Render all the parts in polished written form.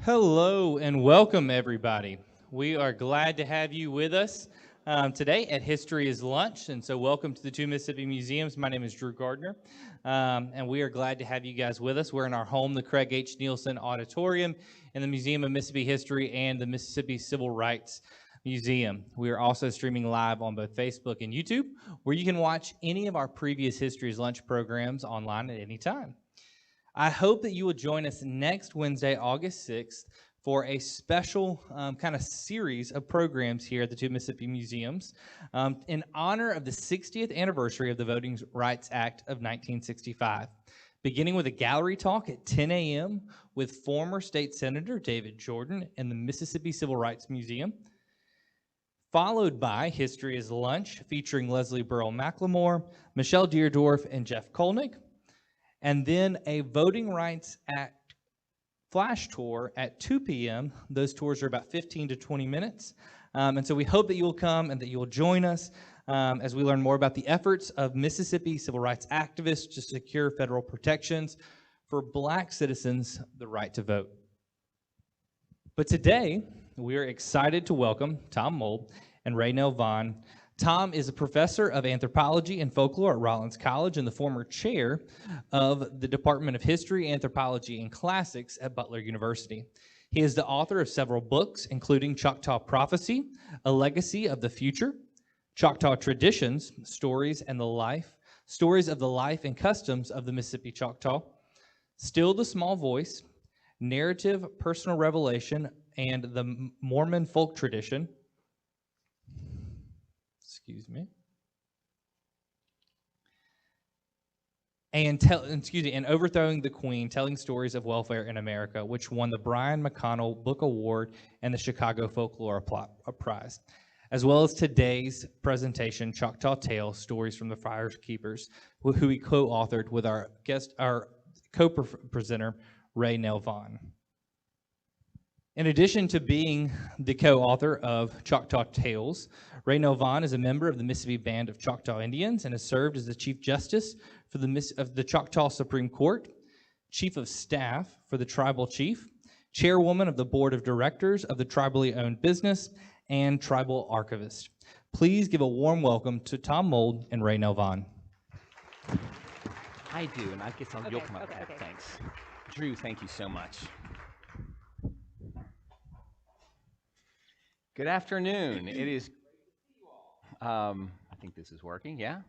Hello and welcome, everybody. We are glad to have you with us today at History is Lunch. And so, welcome to the two Mississippi Museums. My name is Drew Gardner, and we are glad to have you guys with us. We're in our home, the Craig H. Neilsen Auditorium, in the Museum of Mississippi History and the Mississippi Civil Rights Museum. We are also streaming live on both Facebook and YouTube, where you can watch any of our previous History is Lunch programs online at any time. I hope that you will join us next Wednesday, August 6th, for a special kind of series of programs here at the two Mississippi Museums in honor of the 60th anniversary of the Voting Rights Act of 1965, beginning with a gallery talk at 10 a.m. with former State Senator David Jordan in the Mississippi Civil Rights Museum, followed by History is Lunch featuring Leslie Burrell McLemore, Michelle Deerdorf, and Jeff Kolnick. And then a Voting Rights Act flash tour at 2 p.m. Those tours are about 15 to 20 minutes. And so we hope that you will come and that you will join us as we learn more about the efforts of Mississippi civil rights activists to secure federal protections for Black citizens, the right to vote. But today, we are excited to welcome Tom Mould and Rae Nell Vaughn. Tom is a professor of anthropology and folklore at Rollins College and the former chair of the Department of History, Anthropology, and Classics at Butler University. He is the author of several books, including Choctaw Prophecy, A Legacy of the Future, Choctaw Traditions, Stories of the Life and Customs of the Mississippi Choctaw, Still the Small Voice, Narrative, Personal Revelation, and the Mormon Folk Tradition, and Overthrowing the Queen, Telling Stories of Welfare in America, which won the Brian McConnell Book Award and the Chicago Folklore Prize, as well as today's presentation, Choctaw Tales, Stories from the Firekeepers, who he co-authored with our co-presenter, Rae Nell Vaughn. In addition to being the co-author of Choctaw Tales, Rae Nell Vaughn is a member of the Mississippi Band of Choctaw Indians and has served as the Chief Justice for the Choctaw Supreme Court, Chief of Staff for the Tribal Chief, Chairwoman of the Board of Directors of the Tribally Owned Business, and Tribal Archivist. Please give a warm welcome to Tom Mould and Rae Nell Vaughn. I do, and I guess you'll come up with that. Thanks. Drew, thank you so much. Good afternoon. It is, I think this is working, yeah?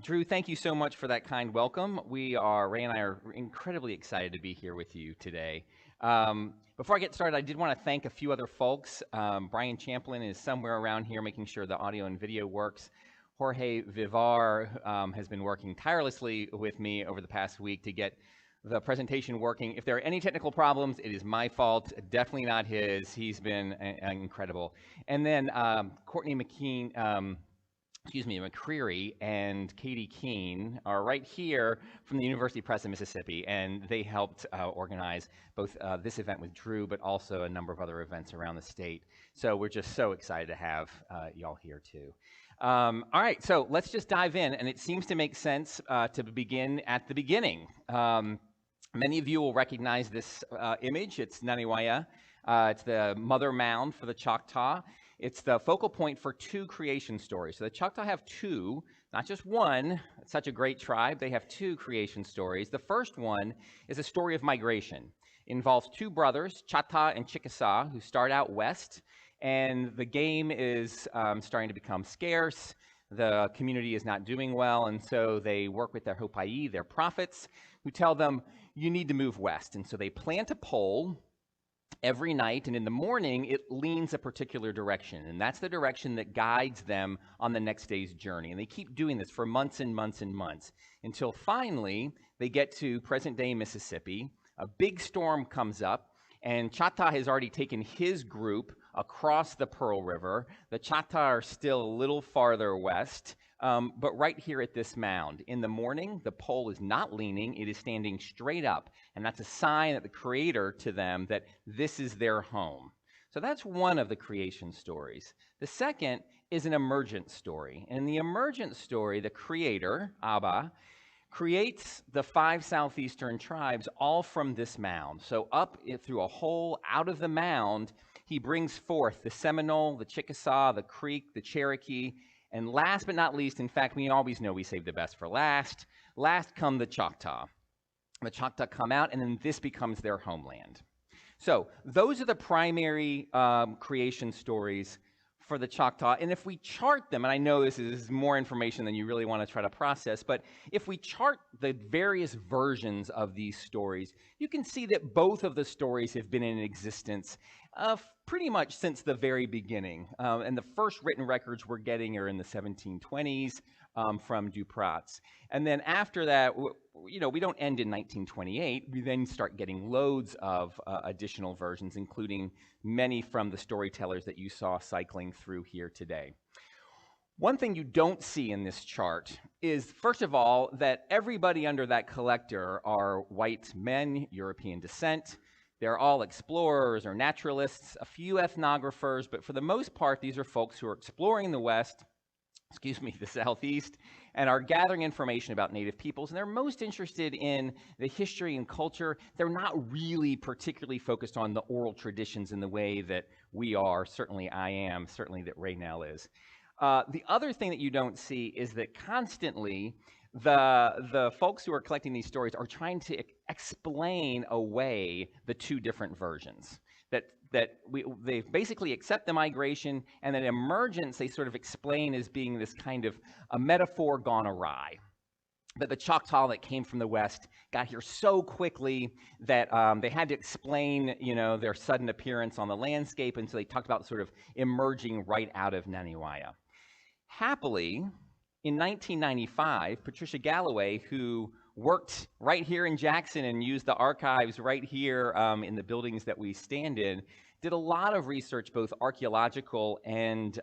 Drew, thank you so much for that kind welcome. Rae and I are incredibly excited to be here with you today. Before I get started, I did want to thank a few other folks. Brian Champlin is somewhere around here making sure the audio and video works. Jorge Vivar has been working tirelessly with me over the past week to get the presentation working. If there are any technical problems, it is my fault, definitely not his. He's been incredible. And then Courtney McCreary and Katie Keene are right here from the University Press of Mississippi, and they helped organize both this event with Drew, but also a number of other events around the state. So we're just so excited to have y'all here too. All right, so let's just dive in, and it seems to make sense to begin at the beginning. Many of you will recognize this image. It's Naniwaya. It's the mother mound for the Choctaw. It's the focal point for two creation stories. So the Choctaw have two, not just one. It's such a great tribe. They have two creation stories. The first one is a story of migration. It involves two brothers, Choctaw and Chickasaw, who start out west, and the game is starting to become scarce. The community is not doing well, and so they work with their Hopai, their prophets, who tell them, you need to move west. And so they plant a pole every night, and in the morning, it leans a particular direction. And that's the direction that guides them on the next day's journey. And they keep doing this for months and months and months, until finally, they get to present-day Mississippi. A big storm comes up, and Choctaw has already taken his group across the Pearl River. The Choctaw are still a little farther west, but right here at this mound. In the morning, the pole is not leaning, it is standing straight up, and that's a sign that the Creator to them that this is their home. So that's one of the creation stories. The second is an emergent story. And in the emergent story, the Creator, Abba, creates the 5 southeastern tribes all from this mound. So up through a hole out of the mound, he brings forth the Seminole, the Chickasaw, the Creek, the Cherokee, and last but not least, in fact, we always know we save the best for last. Last come the Choctaw. The Choctaw come out, and then this becomes their homeland. So those are the primary creation stories for the Choctaw. And if we chart them, and I know this is more information than you really want to try to process, but if we chart the various versions of these stories, you can see that both of the stories have been in existence pretty much since the very beginning. And the first written records we're getting are in the 1720s from Duprat's. And then after that, we don't end in 1928. We then start getting loads of additional versions, including many from the storytellers that you saw cycling through here today. One thing you don't see in this chart is, first of all, that everybody under that collector are white men, European descent. They're all explorers or naturalists, a few ethnographers, but for the most part, these are folks who are exploring the West, the Southeast, and are gathering information about Native peoples, and they're most interested in the history and culture. They're not really particularly focused on the oral traditions in the way that we are, certainly I am, certainly that Rae Nell is. The other thing that you don't see is that constantly the folks who are collecting these stories are trying to explain away the two different versions. They basically accept the migration, and then emergence they sort of explain as being this kind of a metaphor gone awry. That the Choctaw that came from the West got here so quickly that they had to explain, their sudden appearance on the landscape, and so they talked about sort of emerging right out of Naniwaya. Happily, in 1995, Patricia Galloway, who worked right here in Jackson and used the archives right here in the buildings that we stand in, did a lot of research, both archaeological and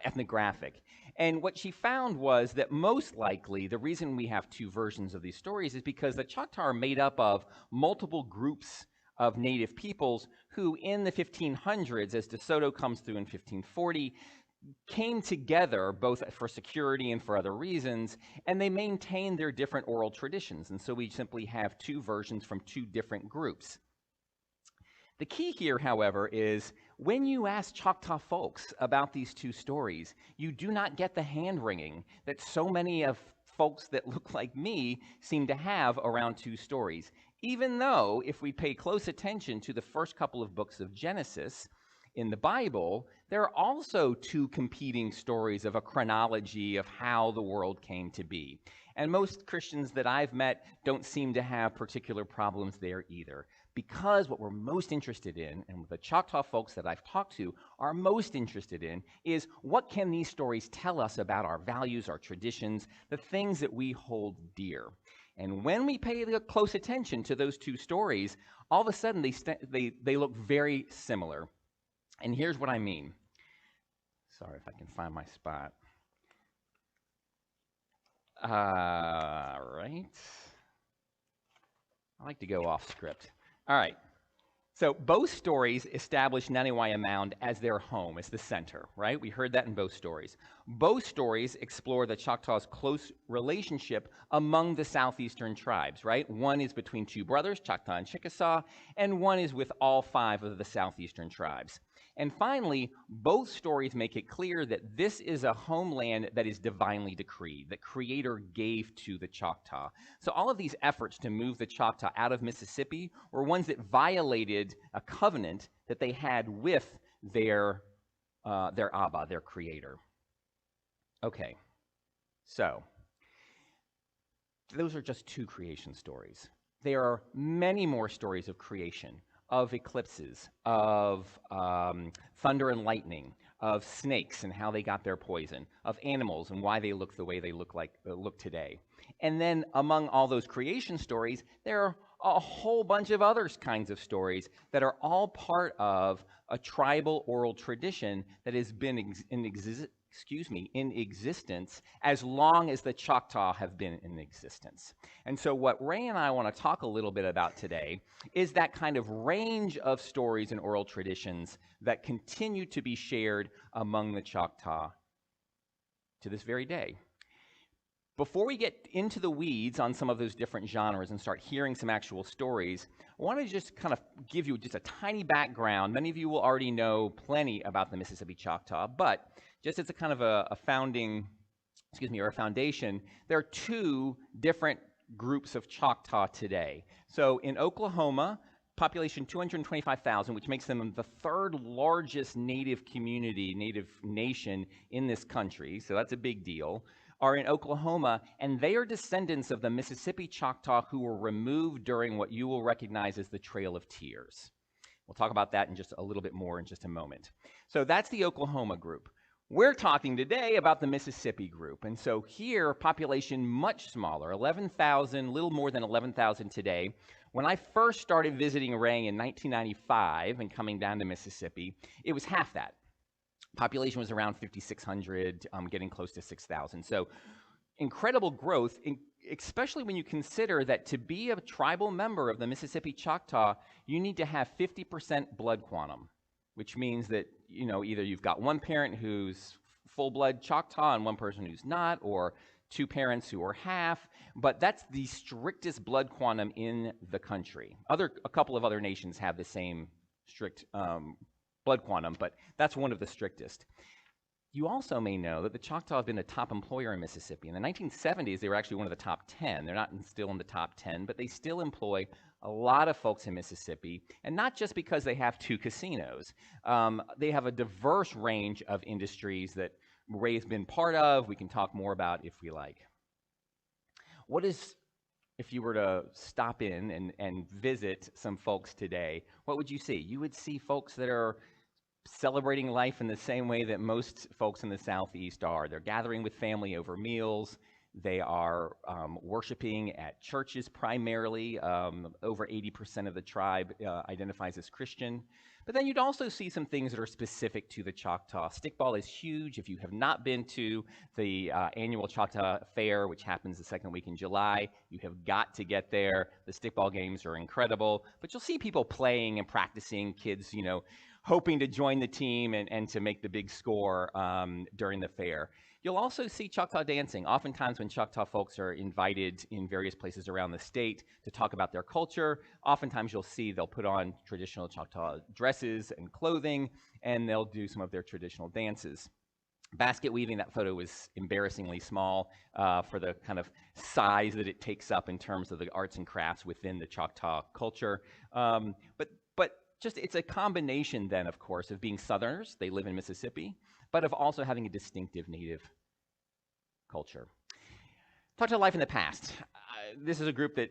ethnographic. And what she found was that most likely the reason we have two versions of these stories is because the Choctaw are made up of multiple groups of Native peoples who in the 1500s, as DeSoto comes through in 1540, came together both for security and for other reasons, and they maintained their different oral traditions. And so we simply have two versions from two different groups. The key here, however, is when you ask Choctaw folks about these two stories, you do not get the hand-wringing that so many of folks that look like me seem to have around two stories. Even though, if we pay close attention to the first couple of books of Genesis in the Bible, there are also two competing stories of a chronology of how the world came to be. And most Christians that I've met don't seem to have particular problems there either. Because what we're most interested in, and the Choctaw folks that I've talked to are most interested in, is what can these stories tell us about our values, our traditions, the things that we hold dear. And when we pay close attention to those two stories, all of a sudden they look very similar. And here's what I mean. Sorry if I can find my spot. Right. I like to go off script. All right. So both stories establish Naniwaya Mound as their home, as the center, right? We heard that in both stories. Both stories explore the Choctaw's close relationship among the southeastern tribes, right? One is between two brothers, Choctaw and Chickasaw, and one is with all 5 of the southeastern tribes. And finally, both stories make it clear that this is a homeland that is divinely decreed, that Creator gave to the Choctaw. So all of these efforts to move the Choctaw out of Mississippi were ones that violated a covenant that they had with their Abba, their Creator. Okay, so those are just 2 creation stories. There are many more stories of creation, of eclipses, of thunder and lightning, of snakes and how they got their poison, of animals and why they look the way they look today. And then among all those creation stories, there are a whole bunch of other kinds of stories that are all part of a tribal oral tradition that has been in existence as long as the Choctaw have been in existence. And so what Rae and I want to talk a little bit about today is that kind of range of stories and oral traditions that continue to be shared among the Choctaw to this very day. Before we get into the weeds on some of those different genres and start hearing some actual stories, I want to just kind of give you just a tiny background. Many of you will already know plenty about the Mississippi Choctaw, but just as a kind of a founding, or a foundation, there are two different groups of Choctaw today. So in Oklahoma, population 225,000, which makes them the third largest native community, native nation in this country, so that's a big deal, are in Oklahoma, and they are descendants of the Mississippi Choctaw who were removed during what you will recognize as the Trail of Tears. We'll talk about that in just a little bit more in just a moment. So that's the Oklahoma group. We're talking today about the Mississippi group, and so here, population much smaller, 11,000, little more than 11,000 today. When I first started visiting Rae in 1995 and coming down to Mississippi, it was half that. Population was around 5,600, getting close to 6,000. So incredible growth, especially when you consider that to be a tribal member of the Mississippi Choctaw, you need to have 50% blood quantum, which means that, you know, either you've got one parent who's full-blood Choctaw and one person who's not, or two parents who are half, but that's the strictest blood quantum in the country. A couple of other nations have the same strict blood quantum, but that's one of the strictest. You also may know that the Choctaw have been a top employer in Mississippi. In the 1970s, they were actually one of the top 10. They're not still in the top 10, but they still employ a lot of folks in Mississippi, and not just because they have two casinos. They have a diverse range of industries that Rae's been part of. We can talk more about if we like. If you were to stop in and visit some folks today, what would you see? You would see folks that are celebrating life in the same way that most folks in the Southeast are. They're gathering with family over meals. They are worshiping at churches primarily. Over 80% of the tribe identifies as Christian. But then you'd also see some things that are specific to the Choctaw. Stickball is huge. If you have not been to the annual Choctaw Fair, which happens the second week in July, you have got to get there. The stickball games are incredible. But you'll see people playing and practicing, kids, you know, hoping to join the team and to make the big score during the fair. You'll also see Choctaw dancing. Oftentimes when Choctaw folks are invited in various places around the state to talk about their culture, oftentimes you'll see they'll put on traditional Choctaw dresses and clothing, and they'll do some of their traditional dances. Basket weaving, that photo was embarrassingly small for the kind of size that it takes up in terms of the arts and crafts within the Choctaw culture. But just it's a combination then, of course, of being Southerners, they live in Mississippi, but of also having a distinctive native culture. Talk to life in the past. This is a group that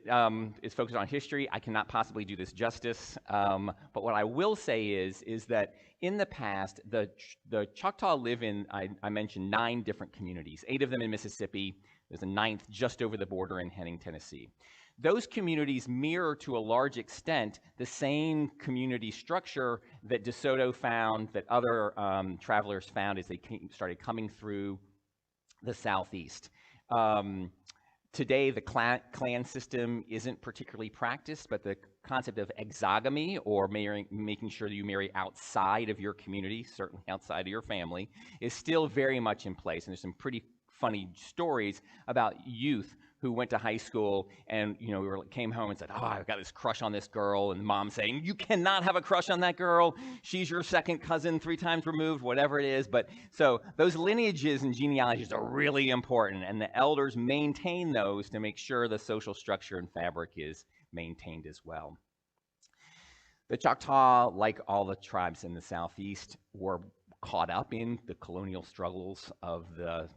is focused on history. I cannot possibly do this justice, but what I will say is that in the past, the Choctaw live in, I mentioned 9 different communities, 8 of them in Mississippi. There's a 9th just over the border in Henning, Tennessee. Those communities mirror to a large extent the same community structure that DeSoto found, that other travelers found as they started coming through the Southeast. Today, the clan system isn't particularly practiced, but the concept of exogamy, or making sure that you marry outside of your community, certainly outside of your family, is still very much in place. And there's some pretty funny stories about youth who went to high school and, you know, came home and said, oh, I've got this crush on this girl, and mom saying, you cannot have a crush on that girl. She's your second cousin 3 times removed, whatever it is. But so those lineages and genealogies are really important, and the elders maintain those to make sure the social structure and fabric is maintained as well. The Choctaw, like all the tribes in the Southeast, were caught up in the colonial struggles of the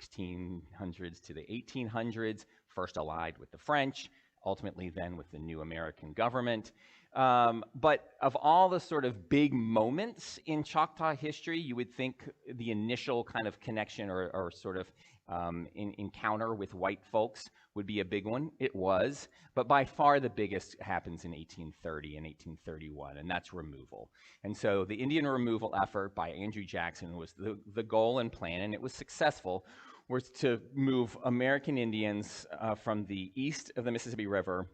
1600s to the 1800s, first allied with the French, ultimately then with the new American government. But of all the sort of big moments in Choctaw history, you would think the initial kind of connection or sort of encounter with white folks would be a big one. It was, but by far the biggest happens in 1830 and 1831, and that's removal. And so the Indian removal effort by Andrew Jackson was the goal and plan, and it was successful, was to move American Indians from the east of the Mississippi River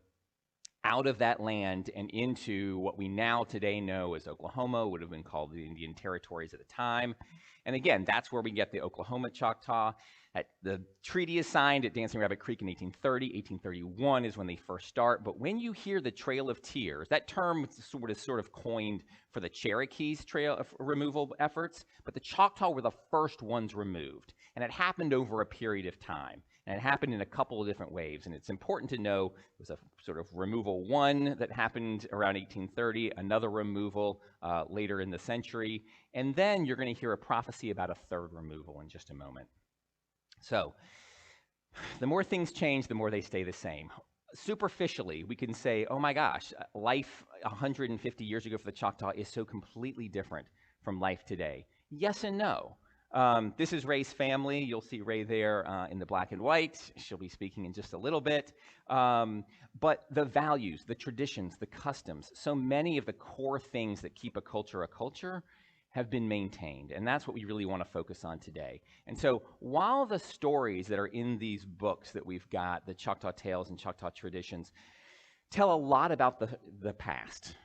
out of that land and into what we now today know as Oklahoma, would have been called the Indian Territories at the time. And again, that's where we get the Oklahoma Choctaw. The treaty is signed at Dancing Rabbit Creek in 1830. 1831 is when they first start. But when you hear the Trail of Tears, that term was sort of coined for the Cherokees' trail of removal efforts, but the Choctaw were the first ones removed. And it happened over a period of time. And it happened in a couple of different waves. And it's important to know it was a sort of removal one that happened around 1830, another removal later in the century. And then you're going to hear a prophecy about a third removal in just a moment. So the more things change, the more they stay the same. Superficially, we can say, oh my gosh, life 150 years ago for the Choctaw is so completely different from life today. Yes and no. This is Rae's family. You'll see Rae there in the black and white. She'll be speaking in just a little bit. But the values, the traditions, the customs, so many of the core things that keep a culture have been maintained. And that's what we really want to focus on today. And so while the stories that are in these books that we've got, the Choctaw Tales and Choctaw Traditions, tell a lot about the past,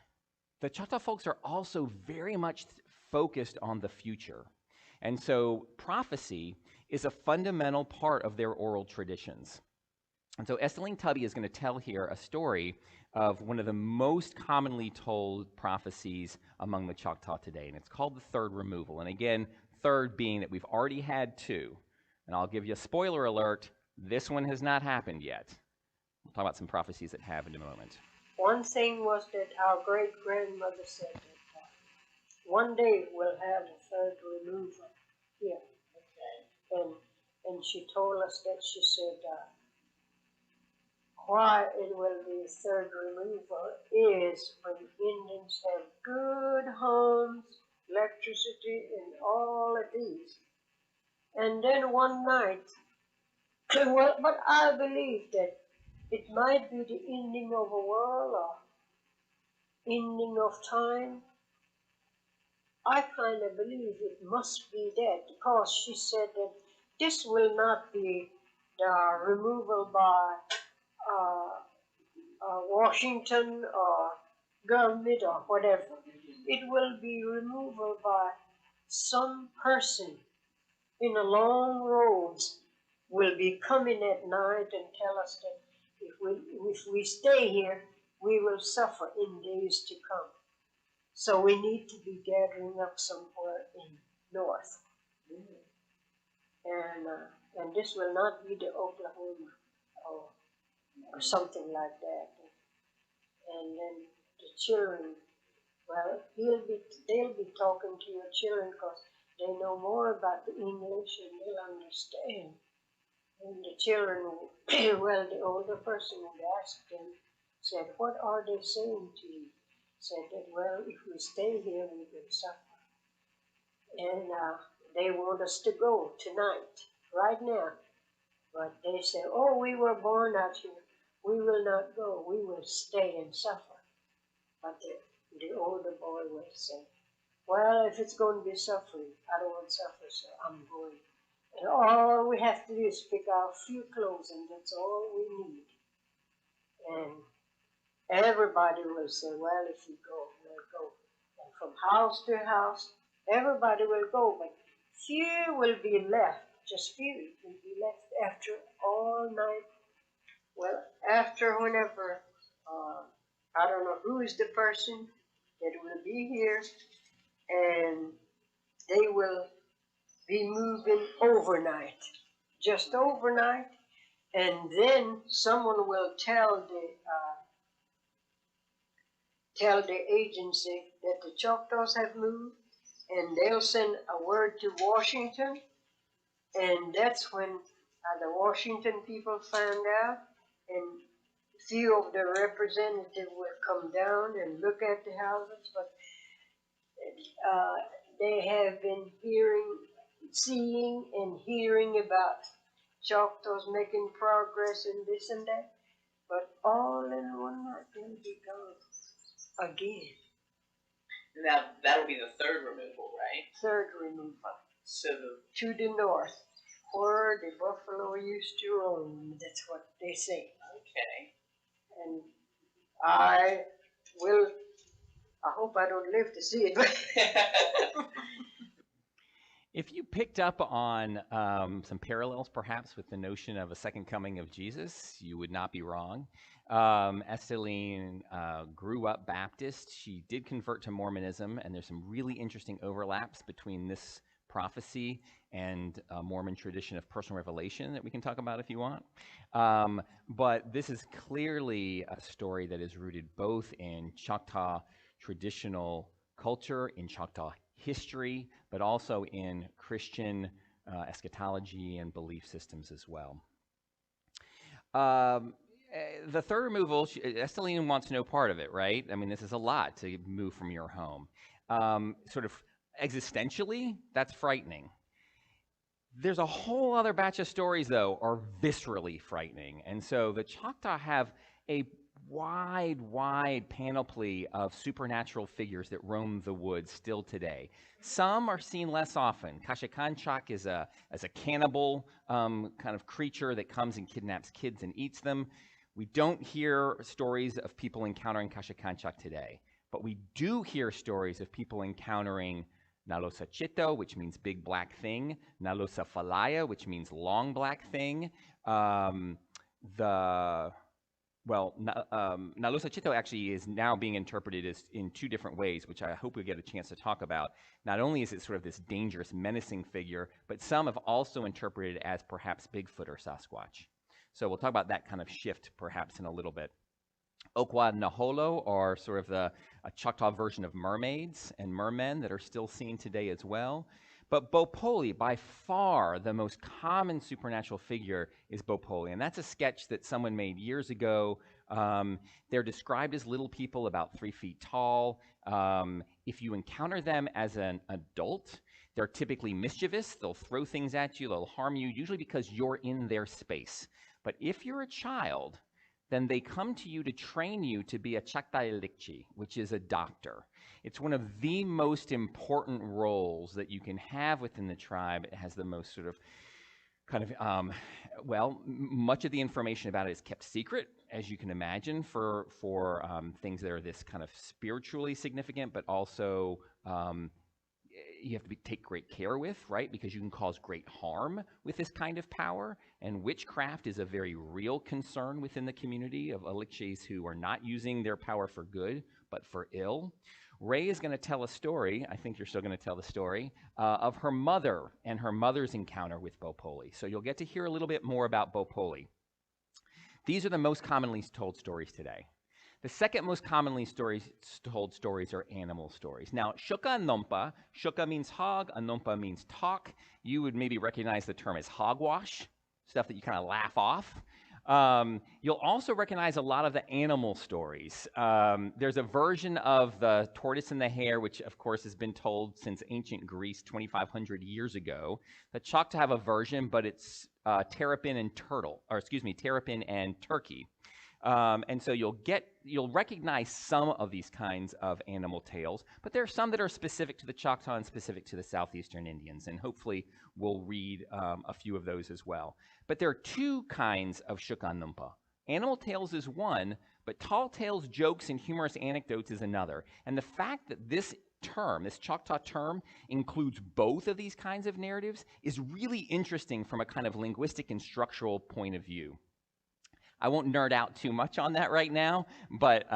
the Choctaw folks are also very much focused on the future. And so prophecy is a fundamental part of their oral traditions. And so Esteline Tubby is going to tell here a story of one of the most commonly told prophecies among the Choctaw today, and it's called the third removal. And again, third being that we've already had two. And I'll give you a spoiler alert, this one has not happened yet. We'll talk about some prophecies that have in a moment. One thing was that our great-grandmother said that one day we'll have the third removal here. Okay. And she told us that, she said, why it will be third removal is when Indians have good homes, electricity, and all of these. And then one night, well, but I believe that it might be the ending of a world or ending of time. I kind of believe it must be that, because she said that this will not be the removal by Washington or government or whatever. It will be removal by some person in a long robes will be coming at night and tell us that if we stay here, we will suffer in days to come. So we need to be gathering up somewhere in north. And this will not be the Oklahoma or something like that. And then the children, well, they'll be talking to your children because they know more about the English and they'll understand. And the children, well, the older person would ask them, said, what are they saying to you? Said that, well, if we stay here, we will suffer. And they want us to go tonight, right now. But they said, oh, we were born out here. We will not go. We will stay and suffer. But the older boy will say, well, if it's going to be suffering, I don't want to suffer, so I'm going. And all we have to do is pick out a few clothes, and that's all we need. And everybody will say, well, if you go, we'll go. And from house to house, everybody will go, but few will be left. Just few will be left after all night. Well, after whenever, I don't know who is the person that will be here, and they will be moving overnight, just overnight, and then someone will tell the agency that the Choctaws have moved, and they'll send a word to Washington, and that's when the Washington people found out, and few of the representatives will come down and look at the houses, but they have been seeing and hearing about Choctaws making progress in this and that, but all in one night they'll be gone again. Now, that'll be the third removal, right? Third removal. So to the north, where the buffalo used to roam. That's what they say. Okay. And I hope I don't live to see it. If you picked up on some parallels, perhaps, with the notion of a second coming of Jesus, you would not be wrong. Esteline grew up Baptist. She did convert to Mormonism, and there's some really interesting overlaps between this prophecy and Mormon tradition of personal revelation that we can talk about if you want. But this is clearly a story that is rooted both in Choctaw traditional culture, in Choctaw history, but also in Christian eschatology and belief systems as well. The third removal, Esteline wants no part of it, right? I mean, this is a lot to move from your home. Sort of existentially, that's frightening. There's a whole other batch of stories, though, are viscerally frightening. And so the Choctaw have a wide panoply of supernatural figures that roam the woods still today. Some are seen less often. Kashikanchak is a cannibal kind of creature that comes and kidnaps kids and eats them. We don't hear stories of people encountering Kashikanchak today, but we do hear stories of people encountering Nalosa Chito, which means big black thing, Nalosa Falaya, which means long black thing. Nalosa Chito actually is now being interpreted as in two different ways, which I hope we get a chance to talk about. Not only is it sort of this dangerous, menacing figure, but some have also interpreted it as perhaps Bigfoot or Sasquatch. So we'll talk about that kind of shift perhaps in a little bit. Okwa Naholo are sort of a Choctaw version of mermaids and mermen that are still seen today as well. But Bopoli, by far the most common supernatural figure, is Bopoli. And that's a sketch that someone made years ago. They're described as little people about 3 feet tall. If you encounter them as an adult, they're typically mischievous. They'll throw things at you. They'll harm you, usually because you're in their space. But if you're a child, then they come to you to train you to be a Chaktayalikchi, which is a doctor. It's one of the most important roles that you can have within the tribe. It has the most sort of kind of, much of the information about it is kept secret, as you can imagine, for things that are this kind of spiritually significant, but also you have to take great care with, right? Because you can cause great harm with this kind of power. And witchcraft is a very real concern within the community of Alikshis who are not using their power for good, but for ill. Rae is going to tell a story, I think you're still going to tell the story, of her mother and her mother's encounter with Bopoli. So you'll get to hear a little bit more about Bopoli. These are the most commonly told stories today. The second most commonly told stories are animal stories. Now, Shuka and Nompa, Shuka means hog, Anompa means talk. You would maybe recognize the term as hogwash, stuff that you kind of laugh off. You'll also recognize a lot of the animal stories. There's a version of the tortoise and the hare, which of course has been told since ancient Greece 2,500 years ago. The Choctaw have a version, but it's terrapin and terrapin and turkey. And so you'll recognize some of these kinds of animal tales, but there are some that are specific to the Choctaw and specific to the Southeastern Indians, and hopefully we'll read a few of those as well. But there are two kinds of Shukanumpa. Animal tales is one, but tall tales, jokes, and humorous anecdotes is another. And the fact that this term, this Choctaw term, includes both of these kinds of narratives is really interesting from a kind of linguistic and structural point of view. I won't nerd out too much on that right now, but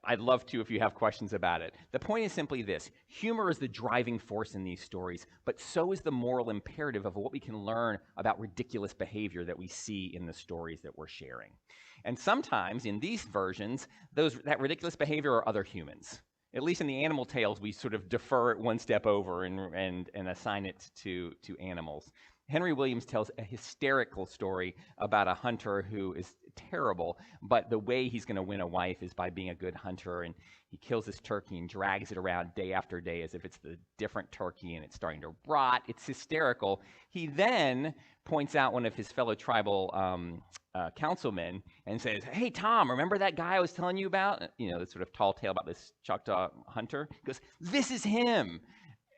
I'd love to if you have questions about it. The point is simply this. Humor is the driving force in these stories, but so is the moral imperative of what we can learn about ridiculous behavior that we see in the stories that we're sharing. And sometimes in these versions, that ridiculous behavior are other humans. At least in the animal tales, we sort of defer it one step over and assign it to animals. Henry Williams tells a hysterical story about a hunter who is terrible, but the way he's going to win a wife is by being a good hunter, and he kills this turkey and drags it around day after day as if it's the different turkey and it's starting to rot. It's hysterical. He then points out one of his fellow tribal councilmen and says, "Hey, Tom, remember that guy I was telling you about? You know, this sort of tall tale about this Choctaw hunter?" He goes, "This is him."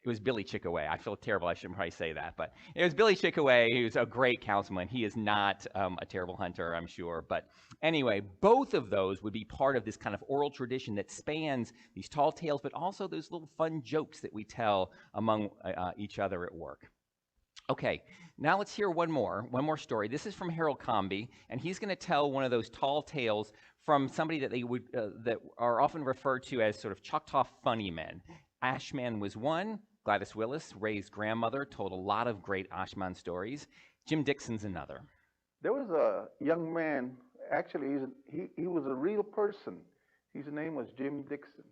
it was Billy Chickaway. I feel terrible. I shouldn't probably say that, but it was Billy Chickaway, who's a great councilman. He is not a terrible hunter, I'm sure. But anyway, both of those would be part of this kind of oral tradition that spans these tall tales, but also those little fun jokes that we tell among each other at work. Okay, now let's hear one more story. This is from Harold Comby, and he's going to tell one of those tall tales from somebody that that are often referred to as sort of Choctaw funny men. Ashman was one. Gladys Willis, Ray's grandmother, told a lot of great Ashman stories. Jim Dixon's another. There was a young man, actually, he was a real person. His name was Jim Dixon.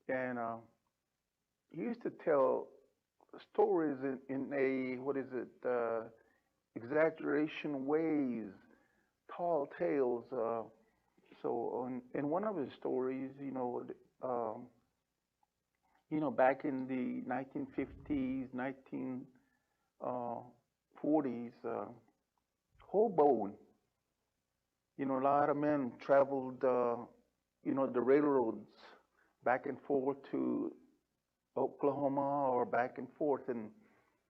And he used to tell stories in exaggeration ways, tall tales. In one of his stories, back in the 1950s, 1940s, Hoboken, a lot of men traveled, the railroads back and forth to Oklahoma or back and forth. And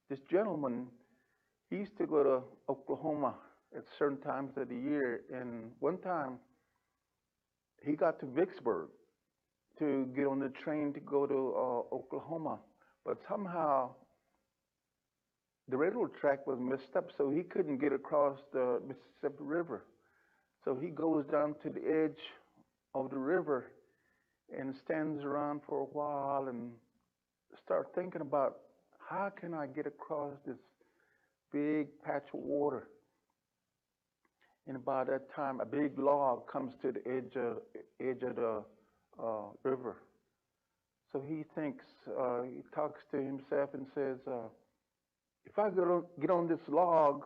this gentleman, he used to go to Oklahoma at certain times of the year. And one time, he got to Vicksburg to get on the train to go to Oklahoma. But somehow, the railroad track was messed up, so he couldn't get across the Mississippi River. So he goes down to the edge of the river and stands around for a while and start thinking about, how can I get across this big patch of water? And about that time, a big log comes to the edge of the river. So he thinks, he talks to himself and says, if I get on this log,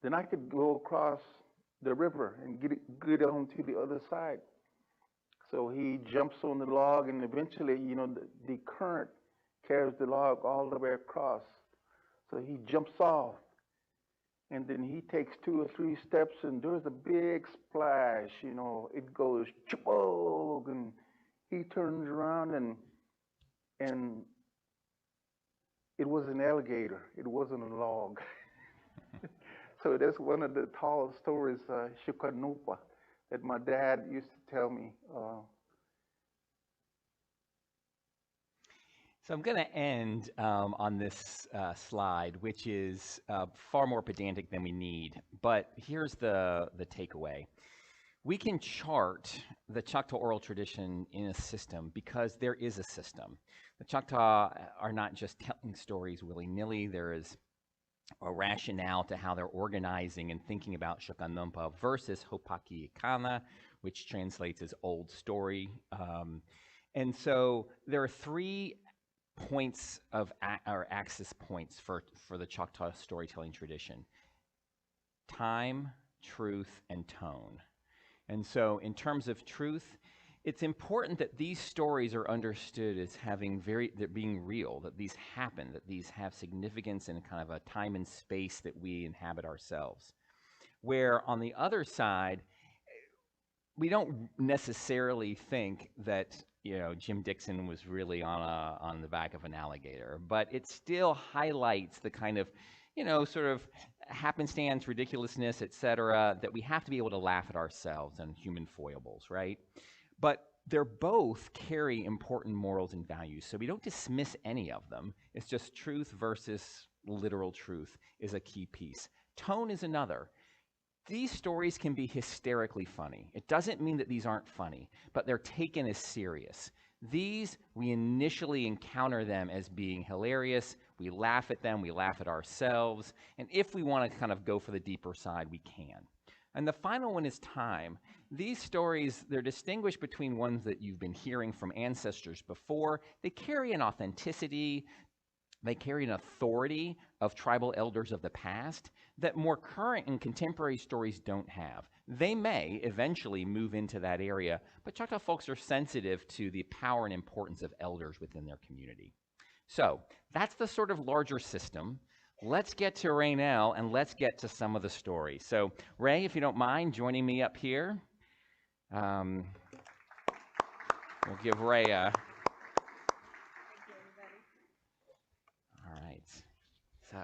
then I could go across the river and get on to the other side. So he jumps on the log, and eventually, the current carries the log all the way across. So he jumps off, and then he takes 2 or 3 steps, and there's a big splash. It goes chipog, and he turns around, and it was an alligator. It wasn't a log. So that's one of the tall stories, Shukanupa, that my dad used to tell me. So I'm going to end on this slide, which is far more pedantic than we need. But here's the takeaway. We can chart the Choctaw oral tradition in a system because there is a system. The Choctaw are not just telling stories willy-nilly. There is a rationale to how they're organizing and thinking about Shukanumpa versus Hopaki Ikana, which translates as old story. And so there are 3 points or axis points for the Choctaw storytelling tradition: time, truth, and tone. And so in terms of truth, it's important that these stories are understood as being real, that these happen, that these have significance in kind of a time and space that we inhabit ourselves. Where on the other side, we don't necessarily think that Jim Dixon was really on the back of an alligator, but it still highlights the kind of sort of happenstance, ridiculousness, etc., that we have to be able to laugh at ourselves and human foibles, right? But they're both carry important morals and values, so we don't dismiss any of them. It's just truth versus literal truth is a key piece. Tone is another. These stories can be hysterically funny. It doesn't mean that these aren't funny, but they're taken as serious. These, we initially encounter them as being hilarious. We laugh at them, we laugh at ourselves, and if we want to kind of go for the deeper side, we can. And the final one is time. These stories, they're distinguished between ones that you've been hearing from ancestors before. They carry an authenticity, they carry an authority of tribal elders of the past that more current and contemporary stories don't have. They may eventually move into that area, but Choctaw folks are sensitive to the power and importance of elders within their community. So that's the sort of larger system. Let's get to Rae Nell, and let's get to some of the stories. So Rae, if you don't mind joining me up here. We'll give Rae a... So,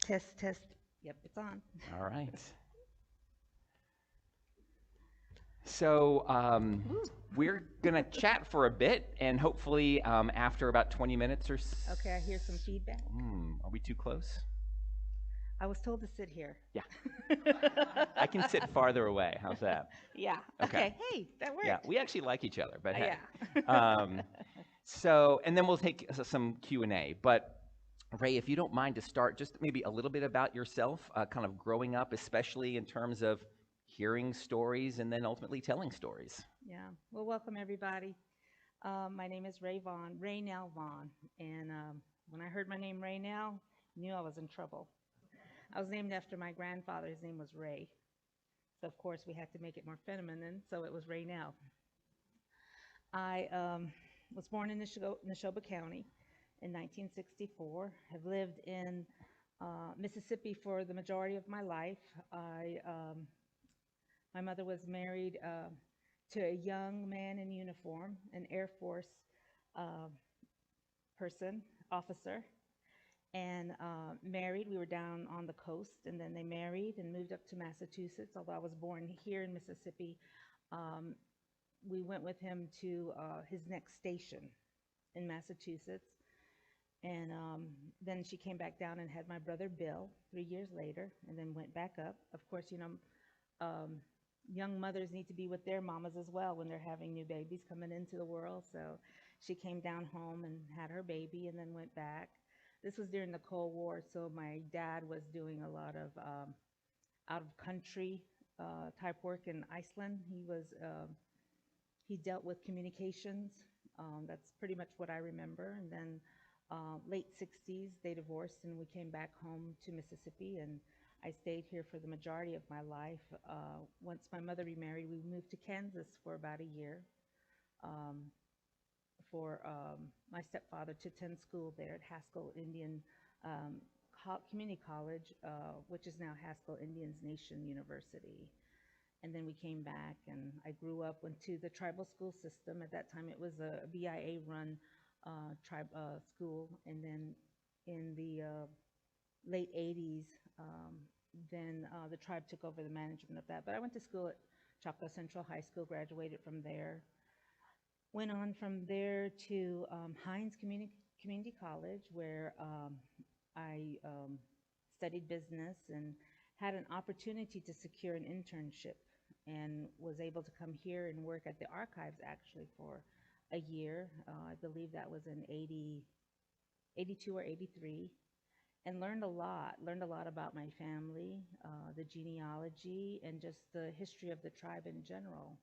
Test, test. Yep, it's on. all right. So we're going to chat for a bit, and hopefully after about 20 minutes or so. Okay, I hear some feedback. Are we too close? I was told to sit here. Yeah. I can sit farther away. How's that? Yeah. Okay. Okay. Hey, that worked. Yeah, we actually like each other, but hey. Yeah. So, and then we'll take some Q&A. But Rae, if you don't mind to start, just maybe a little bit about yourself, kind of growing up, especially in terms of hearing stories and then ultimately telling stories. Yeah. Well, welcome everybody. My name is Rae Vaughn, Rae Nell Vaughn, and when I heard my name Rae Nell, I knew I was in trouble. I was named after my grandfather. His name was Ray. So, of course, we had to make it more feminine, so it was Rae Nell. I was born in Neshoba County in 1964. Have lived in Mississippi for the majority of my life. My mother was married to a young man in uniform, an Air Force officer, and married. We were down on the coast, and then they married and moved up to Massachusetts. Although I was born here in Mississippi, we went with him to his next station in Massachusetts. And then she came back down and had my brother Bill 3 years later, and then went back up. Of course, you know, young mothers need to be with their mamas as well when they're having new babies coming into the world. So she came down home and had her baby and then went back. This was during the Cold War, so my dad was doing a lot of out-of-country type work in Iceland. He dealt with communications. That's pretty much what I remember. And then late 60s, they divorced and we came back home to Mississippi, and I stayed here for the majority of my life. Once my mother remarried, we moved to Kansas for about a year for my stepfather to attend school there at Haskell Indian Community College, which is now Haskell Indians Nation University. And then we came back, and I grew up, went to the tribal school system. At that time, it was a BIA-run school. And then in the late 80s, then the tribe took over the management of that. But I went to school at Choctaw Central High School, graduated from there. Went on from there to Hines Community College, where I studied business and had an opportunity to secure an internship, and was able to come here and work at the archives actually for a year. I believe that was in 82 or 83, and learned a lot about my family, the genealogy, and just the history of the tribe in general.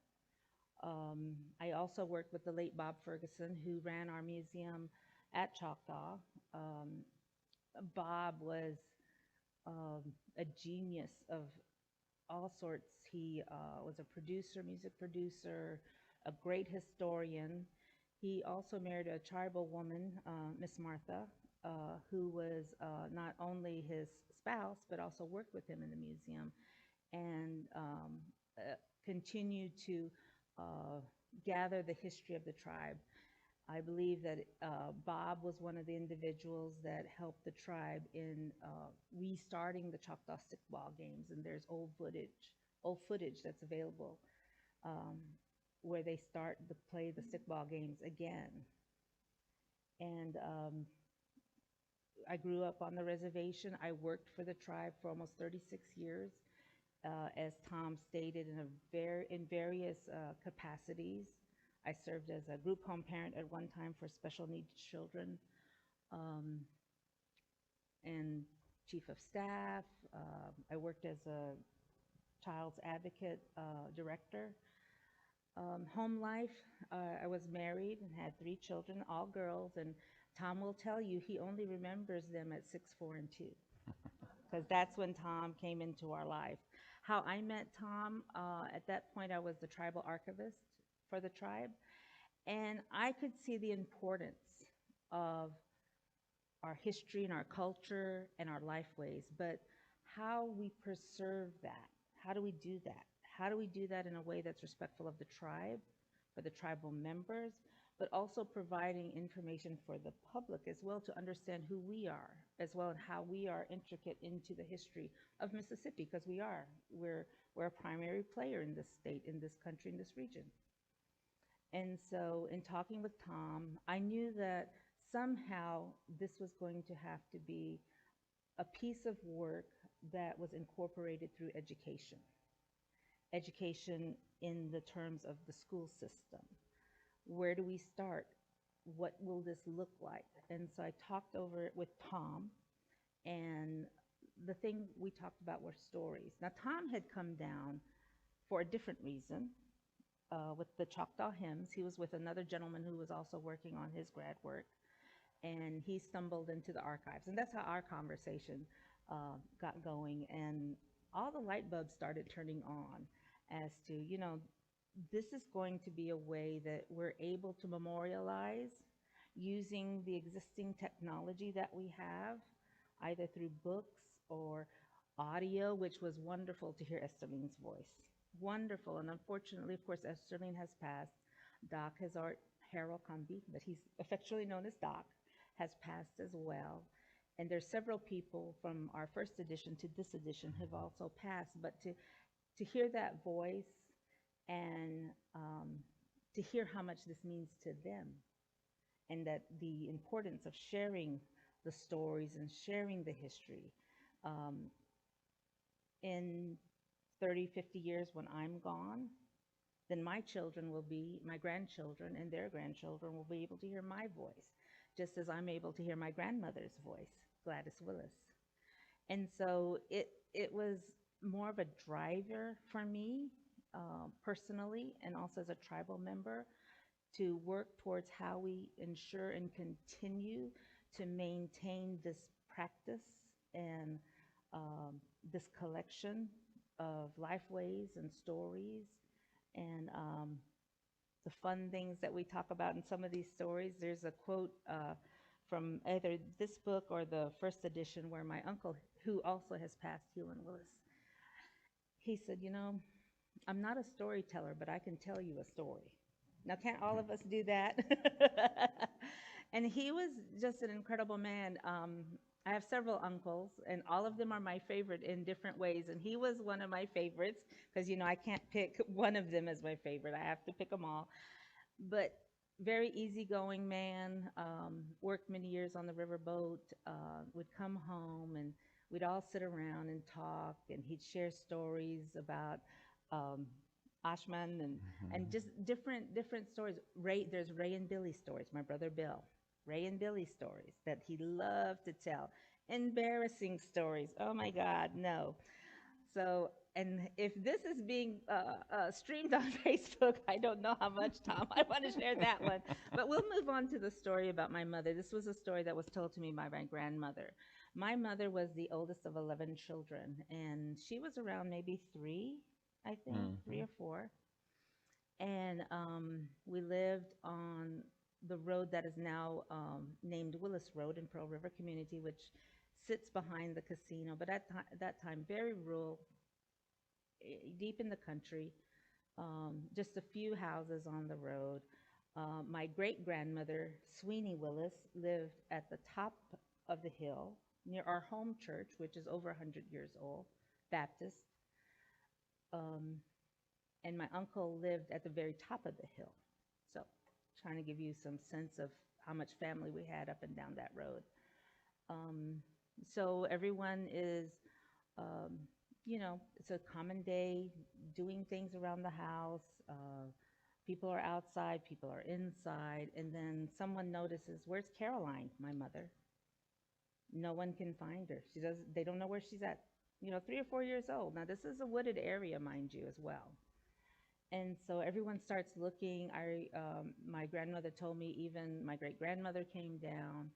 I also worked with the late Bob Ferguson, who ran our museum at Choctaw. Bob was a genius of all sorts. He was a producer, music producer, a great historian. He also married a tribal woman, Miss Martha, who was not only his spouse, but also worked with him in the museum, and continued to gather the history of the tribe. I believe that Bob was one of the individuals that helped the tribe in restarting the Choctaw stickball games, and there's old footage that's available where they start to play the stickball games again. And I grew up on the reservation. I worked for the tribe for almost 36 years, as Tom stated, in various capacities. I served as a group home parent at one time for special needs children, and chief of staff. I worked as a child's advocate director. Home life, I was married and had 3 children, all girls, and Tom will tell you he only remembers them at 6, 4, and 2, because that's when Tom came into our life. How I met Tom, at that point I was the tribal archivist for the tribe, and I could see the importance of our history and our culture and our lifeways, but how we preserve that. How do we do that? How do we do that in a way that's respectful of the tribe, for the tribal members, but also providing information for the public as well to understand who we are, as well and how we are intricate into the history of Mississippi, because we're a primary player in this state, in this country, in this region. And so in talking with Tom, I knew that somehow this was going to have to be a piece of work that was incorporated through education. Education in the terms of the school system. Where do we start? What will this look like? And so I talked over it with Tom, and the thing we talked about were stories. Now, Tom had come down for a different reason with the Choctaw hymns. He was with another gentleman who was also working on his grad work, and he stumbled into the archives. And that's how our conversation got going, and all the light bulbs started turning on as to, you know, this is going to be a way that we're able to memorialize using the existing technology that we have, either through books or audio, which was wonderful to hear Esterline's voice. Wonderful. And unfortunately, of course, Esterline has passed. Doc has Harold Cumby, but he's affectionately known as Doc, has passed as well. And there's several people from our first edition to this edition have also passed. But to hear that voice and to hear how much this means to them, and that the importance of sharing the stories and sharing the history. In 30, 50 years when I'm gone, then my grandchildren and their grandchildren will be able to hear my voice, just as I'm able to hear my grandmother's voice, Gladys Willis. And so it was more of a driver for me, personally, and also as a tribal member, to work towards how we ensure and continue to maintain this practice and this collection of lifeways and stories and the fun things that we talk about in some of these stories. There's a quote from either this book or the first edition where my uncle, who also has passed, Hewlin Willis, he said, you know, I'm not a storyteller, but I can tell you a story. Now, can't all of us do that? And he was just an incredible man. I have several uncles, and all of them are my favorite in different ways. And he was one of my favorites because, you know, I can't pick one of them as my favorite. I have to pick them all. But very easygoing man, worked many years on the riverboat, would come home, and we'd all sit around and talk, and he'd share stories about Ashman and just different stories. There's Ray and Billy stories, my brother Bill. Ray and Billy stories that he loved to tell. Embarrassing stories. Oh my God, no. So, and if this is being streamed on Facebook, I don't know how much, Tom, I want to share that one. But we'll move on to the story about my mother. This was a story that was told to me by my grandmother. My mother was the oldest of 11 children, and she was around maybe 3, I think, 3 or 4. And we lived on the road that is now named Willis Road in Pearl River Community, which sits behind the casino. But at that time, very rural, deep in the country, just a few houses on the road. My great-grandmother, Sweeney Willis, lived at the top of the hill near our home church, which is over 100 years old, Baptist. And my uncle lived at the very top of the hill. So trying to give you some sense of how much family we had up and down that road. So everyone is, you know, it's a common day, doing things around the house. People are outside, people are inside, and then someone notices, where's Caroline, my mother? No one can find her. They don't know where she's at. You know, 3 or 4 years old. Now, this is a wooded area, mind you, as well. And so everyone starts looking. My grandmother told me even my great-grandmother came down.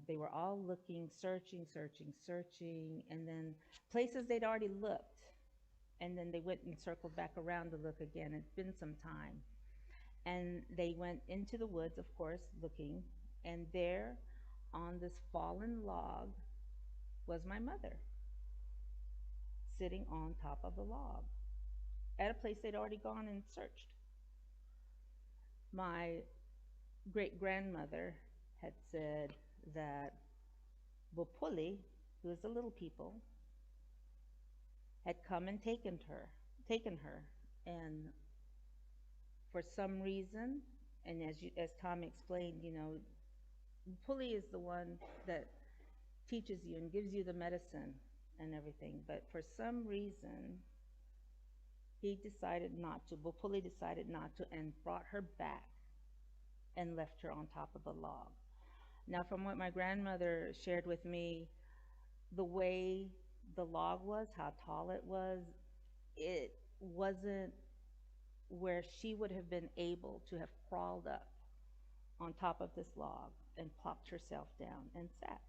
They were all looking, searching, and then places they'd already looked. And then they went and circled back around to look again. It's been some time. And they went into the woods, of course, looking. And there, on this fallen log, was my mother, sitting on top of the log at a place they'd already gone and searched. My great-grandmother had said that Bopuli, who is the little people, had come and taken her, and for some reason, and as Tom explained, Bopuli is the one that teaches you and gives you the medicine and everything, but for some reason, Bopuli decided not to, and brought her back and left her on top of the log. Now, from what my grandmother shared with me, the way the log was, how tall it wasn't where she would have been able to have crawled up on top of this log and plopped herself down and sat.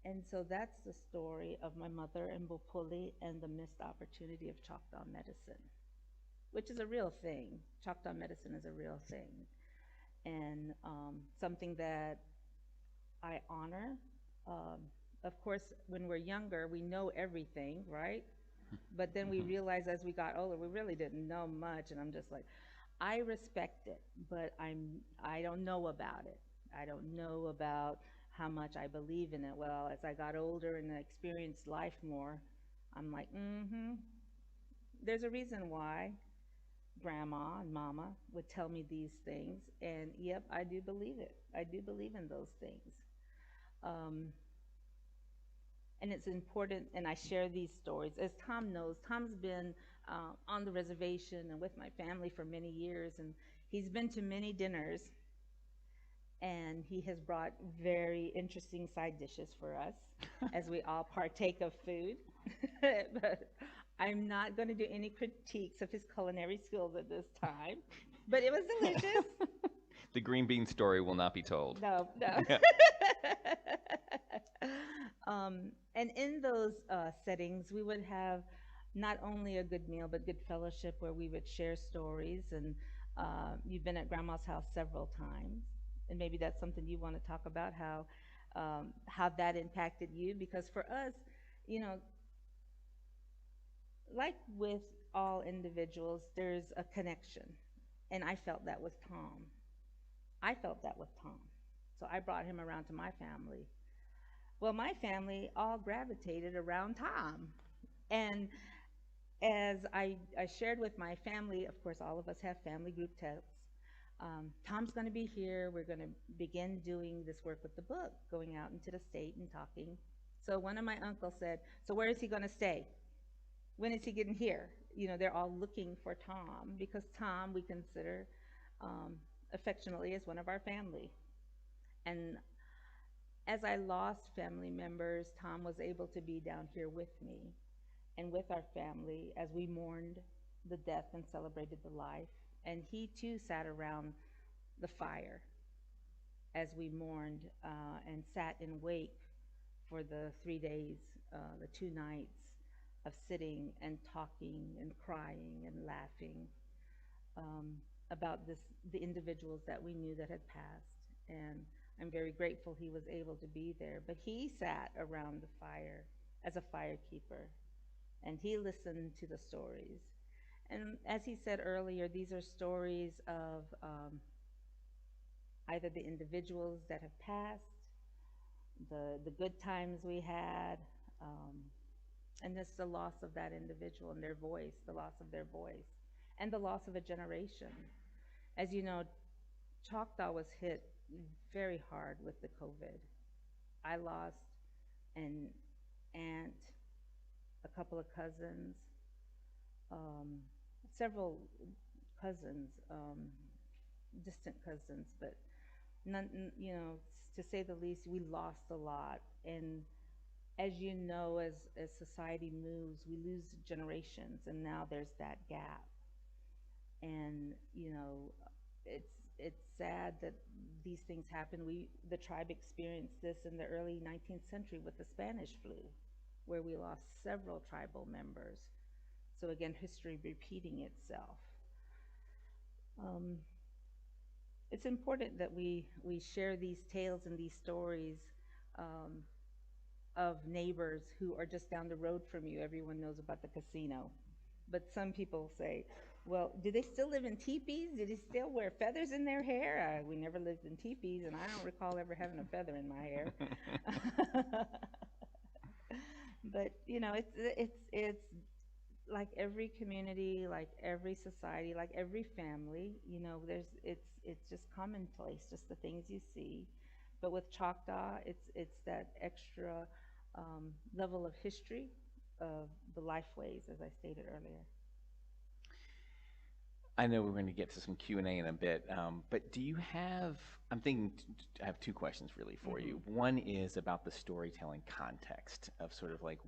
And so that's the story of my mother and Bopuli and the missed opportunity of Choctaw medicine, which is a real thing. Choctaw medicine is a real thing, and something that I honor. Of course, when we're younger, we know everything, right? But then we realize as we got older, we really didn't know much, and I'm just like, I respect it, but I don't know about it. I don't know about how much I believe in it. Well, as I got older and experienced life more, I'm like, there's a reason why Grandma and Mama would tell me these things, and yep, I do believe it. I do believe in those things. And it's important, and I share these stories. As Tom knows, Tom's been on the reservation and with my family for many years, and he's been to many dinners, and he has brought very interesting side dishes for us as we all partake of food. But I'm not going to do any critiques of his culinary skills at this time, but it was delicious. The green bean story will not be told. No. And in those settings, we would have not only a good meal, but good fellowship where we would share stories. And you've been at Grandma's house several times, and maybe that's something you want to talk about, how that impacted you. Because for us, like with all individuals, there's a connection, and I felt that with Tom. So I brought him around to my family. Well, my family all gravitated around Tom. And as I shared with my family, of course, all of us have family group texts. Tom's going to be here. We're going to begin doing this work with the book, going out into the state and talking. So one of my uncles said, so where is he going to stay? When is he getting here? They're all looking for Tom, because Tom we consider affectionately as one of our family. And as I lost family members, Tom was able to be down here with me and with our family as we mourned the death and celebrated the life. And he too sat around the fire as we mourned and sat in wake for the 3 days, the 2 nights of sitting and talking and crying and laughing about the individuals that we knew that had passed. And I'm very grateful he was able to be there. But he sat around the fire as a firekeeper, and he listened to the stories. And as he said earlier, these are stories of either the individuals that have passed, the good times we had, and just the loss of that individual and their voice, the loss of their voice, and the loss of a generation. As you know, Choctaw was hit very hard with the COVID. I lost an aunt, a couple of cousins, several cousins, distant cousins, but none, to say the least, we lost a lot. And as you know, as society moves, we lose generations, and now there's that gap. And it's sad that these things happen. The tribe experienced this in the early 19th century with the Spanish flu, where we lost several tribal members. So again, history repeating itself. It's important that we share these tales and these stories of neighbors who are just down the road from you. Everyone knows about the casino. But some people say, Well, do they still live in teepees? Do they still wear feathers in their hair? We never lived in teepees, and I don't recall ever having a feather in my hair. But it's like every community, like every society, like every family. It's just commonplace, just the things you see. But with Choctaw, it's that extra level of history of the lifeways, as I stated earlier. I know we're going to get to some Q&A in a bit, but do you have, I'm thinking, I have two questions really for you. One is about the storytelling context of sort of like,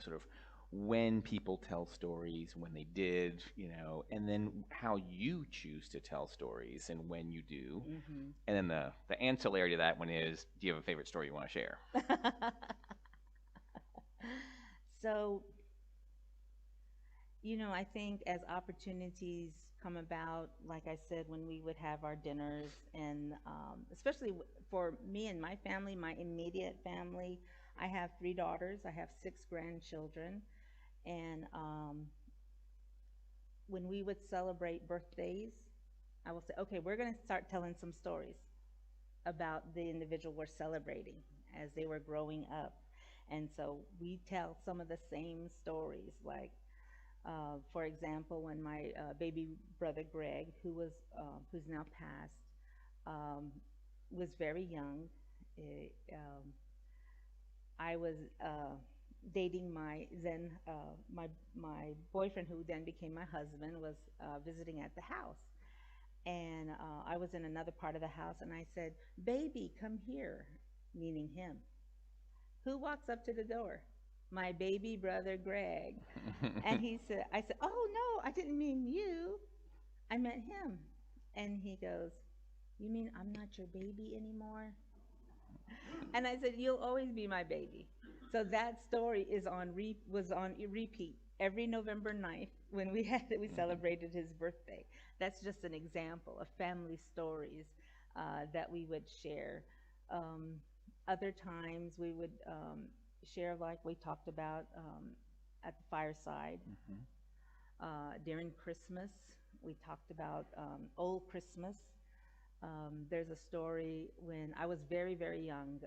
sort of when people tell stories, when they did, and then how you choose to tell stories and when you do. And then the ancillary to that one is, do you have a favorite story you want to share? So, I think as opportunities come about, like I said, when we would have our dinners, and especially for me and my family, my immediate family, I have 3 daughters, I have 6 grandchildren, and when we would celebrate birthdays, I will say, okay, we're going to start telling some stories about the individual we're celebrating as they were growing up. And so we tell some of the same stories, like for example, when my baby brother Greg, who's now passed, was very young, I was dating my boyfriend, who then became my husband, was visiting at the house, and I was in another part of the house, and I said, "Baby, come here," meaning him. Who walks up to the door? My baby brother Greg. And I said, "Oh no, I didn't mean you. I meant him." And he goes, "You mean I'm not your baby anymore?" And I said, "You'll always be my baby." So that story was on repeat every November 9th when we celebrated his birthday. That's just an example of family stories that we would share. Um, Other times we would share, like we talked about at the fireside. During Christmas, we talked about old Christmas. There's a story when I was very, very young,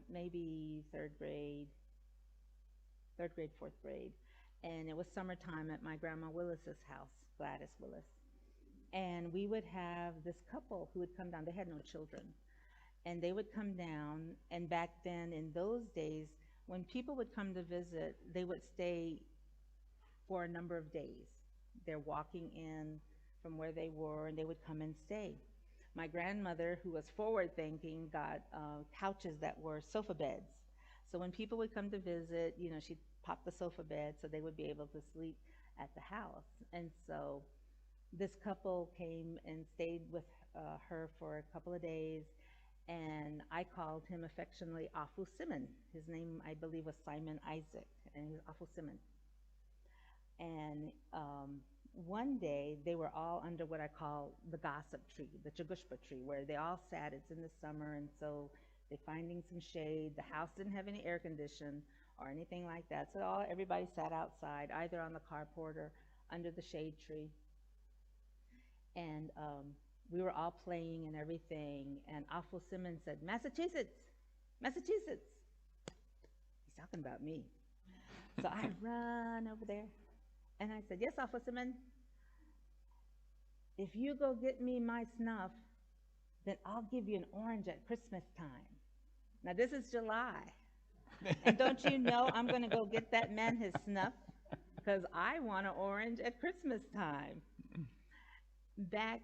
maybe third grade, fourth grade, and it was summertime at my grandma Willis's house, Gladys Willis. And we would have this couple who would come down. They had no children, and they would come down. And back then, in those days, when people would come to visit, they would stay for a number of days. They're walking in from where they were, and they would come and stay. My grandmother, who was forward thinking, got couches that were sofa beds. So when people would come to visit, she'd pop the sofa bed so they would be able to sleep at the house. And so this couple came and stayed with her for a couple of days, and I called him affectionately Afu Simon. His name, I believe, was Simon Isaac, and he was Afu Simon. And one day, they were all under what I call the gossip tree, the chagushpa tree, where they all sat. It's in the summer, and so they're finding some shade. The house didn't have any air condition or anything like that, so everybody sat outside, either on the carport or under the shade tree. And we were all playing and everything, and Awful Simmons said, "Massachusetts, Massachusetts." He's talking about me. So I run over there, and I said, "Yes, Awful Simmons, if you go get me my snuff, then I'll give you an orange at Christmas time." Now, this is July, and don't you know I'm going to go get that man his snuff, because I want an orange at Christmas time. Back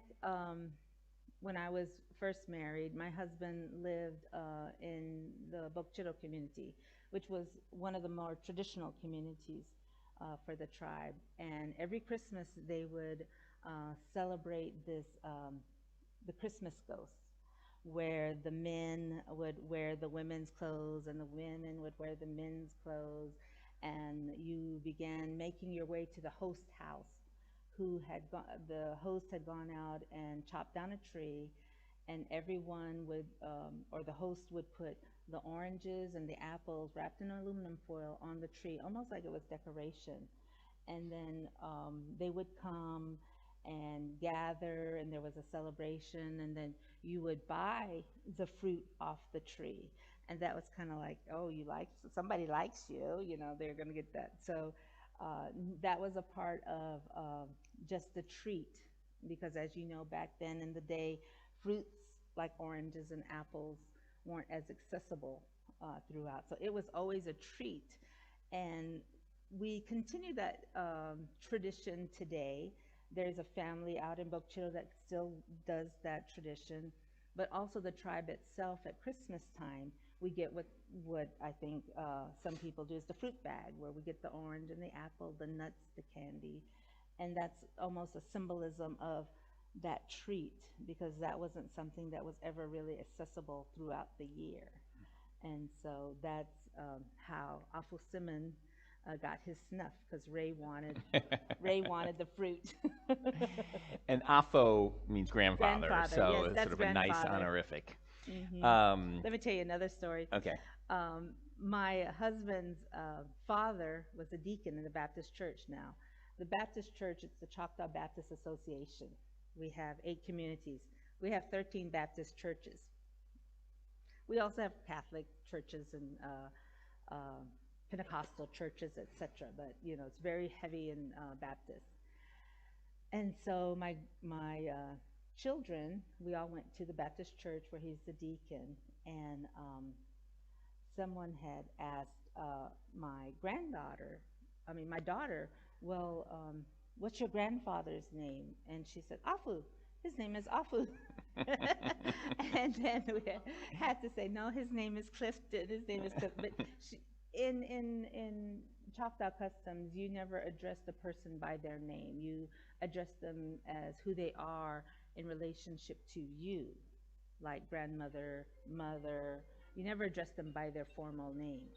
when I was first married, my husband lived in the Bokchito community, which was one of the more traditional communities for the tribe. And every Christmas they would celebrate the Christmas ghost, where the men would wear the women's clothes and the women would wear the men's clothes. And you began making your way to the host house, the host had gone out and chopped down a tree, and everyone would, or the host would put the oranges and the apples wrapped in aluminum foil on the tree, almost like it was decoration. And then they would come and gather, and there was a celebration, and then you would buy the fruit off the tree. And that was kind of like, oh, somebody likes you, they're going to get that. So that was a part of just the treat, because as you know, back then in the day, fruits like oranges and apples weren't as accessible throughout. So it was always a treat. And we continue that tradition today. There's a family out in Boquechito that still does that tradition, but also the tribe itself at Christmas time, we get what I think some people do is the fruit bag, where we get the orange and the apple, the nuts, the candy, and that's almost a symbolism of that treat, because that wasn't something that was ever really accessible throughout the year. And so that's how Afu Simon got his snuff, because Rae wanted the fruit. And Afo means grandfather, Grandfather, so yes, it's that's sort of a nice grandfather. honorific. Let me tell you another story. Okay. My husband's father was a deacon in the Baptist church now. The Baptist church, it's the Choctaw Baptist Association. We have 8 communities. We have 13 Baptist churches. We also have Catholic churches and Pentecostal churches, etc. But it's very heavy in Baptist. And so my children, we all went to the Baptist church where he's the deacon, and someone had asked my daughter, well, what's your grandfather's name? And she said, Afu. His name is Afu. And then we had to say, no, his name is Clifton. His name is Clifton. But in Choctaw customs, you never address the person by their name. You address them as who they are in relationship to you, like grandmother, mother. You never address them by their formal name.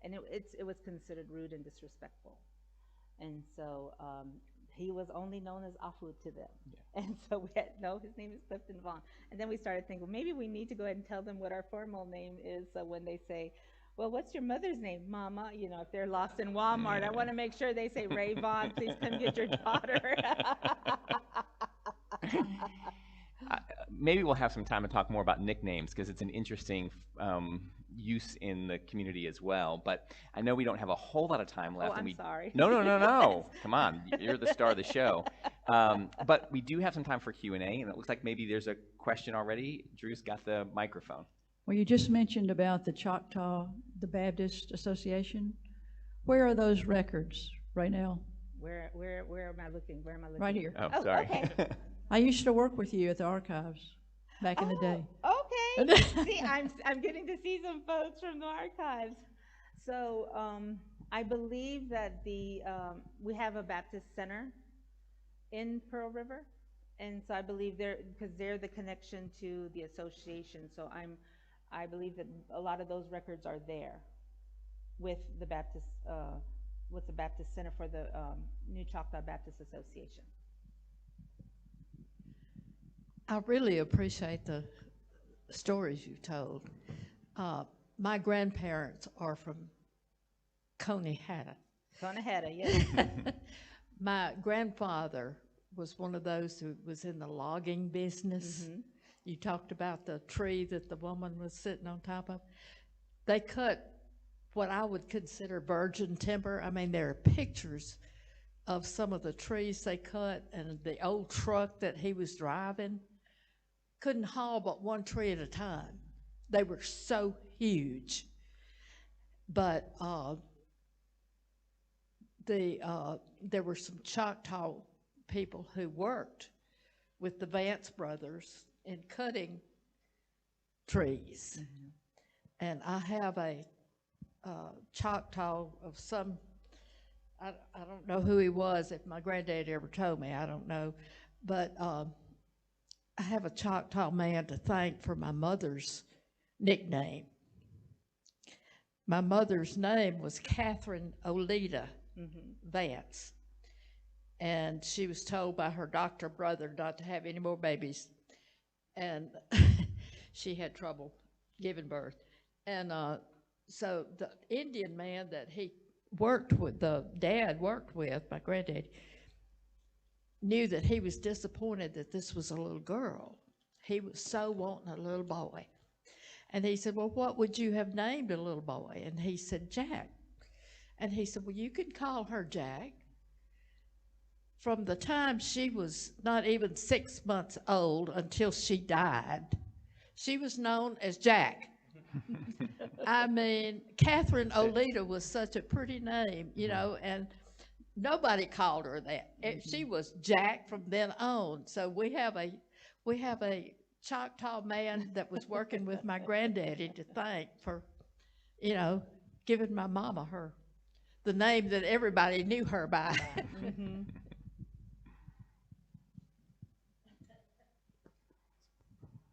And it was considered rude and disrespectful. And so he was only known as Afu to them. Yeah. And so we had, no, his name is Clifton Vaughn. And then we started thinking, well, maybe we need to go ahead and tell them what our formal name is, so when they say, well, what's your mother's name? Mama. If they're lost in Walmart, I want to make sure they say, Rae Vaughn, please come get your daughter. Maybe we'll have some time to talk more about nicknames, because it's an interesting use in the community as well. But I know we don't have a whole lot of time left. Oh, I'm sorry. No. Come on. You're the star of the show. But we do have some time for Q&A, and it looks like maybe there's a question already. Drew's got the microphone. Well, you just mentioned about the Choctaw, the Baptist Association. Where are those records, Rae Nell? Where am I looking? Where am I looking? Right here. Oh, sorry. Okay. I used to work with you at the archives back in the day. Okay. See, I'm getting to see some folks from the archives. So I believe that we have a Baptist center in Pearl River, and so I believe because they're the connection to the association. So I believe that a lot of those records are there with the Baptist Center for the New Choctaw Baptist Association. I really appreciate the stories you told. My grandparents are from Conehatta. Conehatta, yes. My grandfather was one of those who was in the logging business. Mm-hmm. You talked about the tree that the woman was sitting on top of. They cut what I would consider virgin timber. I mean, there are pictures of some of the trees they cut, and the old truck that he was driving couldn't haul but one tree at a time. They were so huge. But there were some Choctaw people who worked with the Vance brothers in cutting trees. Mm-hmm. And I have a Choctaw of some, I don't know who he was. If my granddad ever told me, I don't know. But I have a Choctaw man to thank for my mother's nickname. My mother's name was Catherine Olita Vance. And she was told by her doctor brother not to have any more babies. And she had trouble giving birth. And so the Indian man that he worked with, the dad worked with, my granddad, knew that he was disappointed that this was a little girl. He was so wanting a little boy. And he said, well, what would you have named a little boy? And he said, Jack. And he said, well, you can call her Jack. From the time she was not even 6 months old until she died, she was known as Jack. I mean, Catherine Olita was such a pretty name, you know, and nobody called her that. She was Jack from then on. So we have a Choctaw man that was working with my granddaddy to thank for, you know, giving my mama the name that everybody knew her by.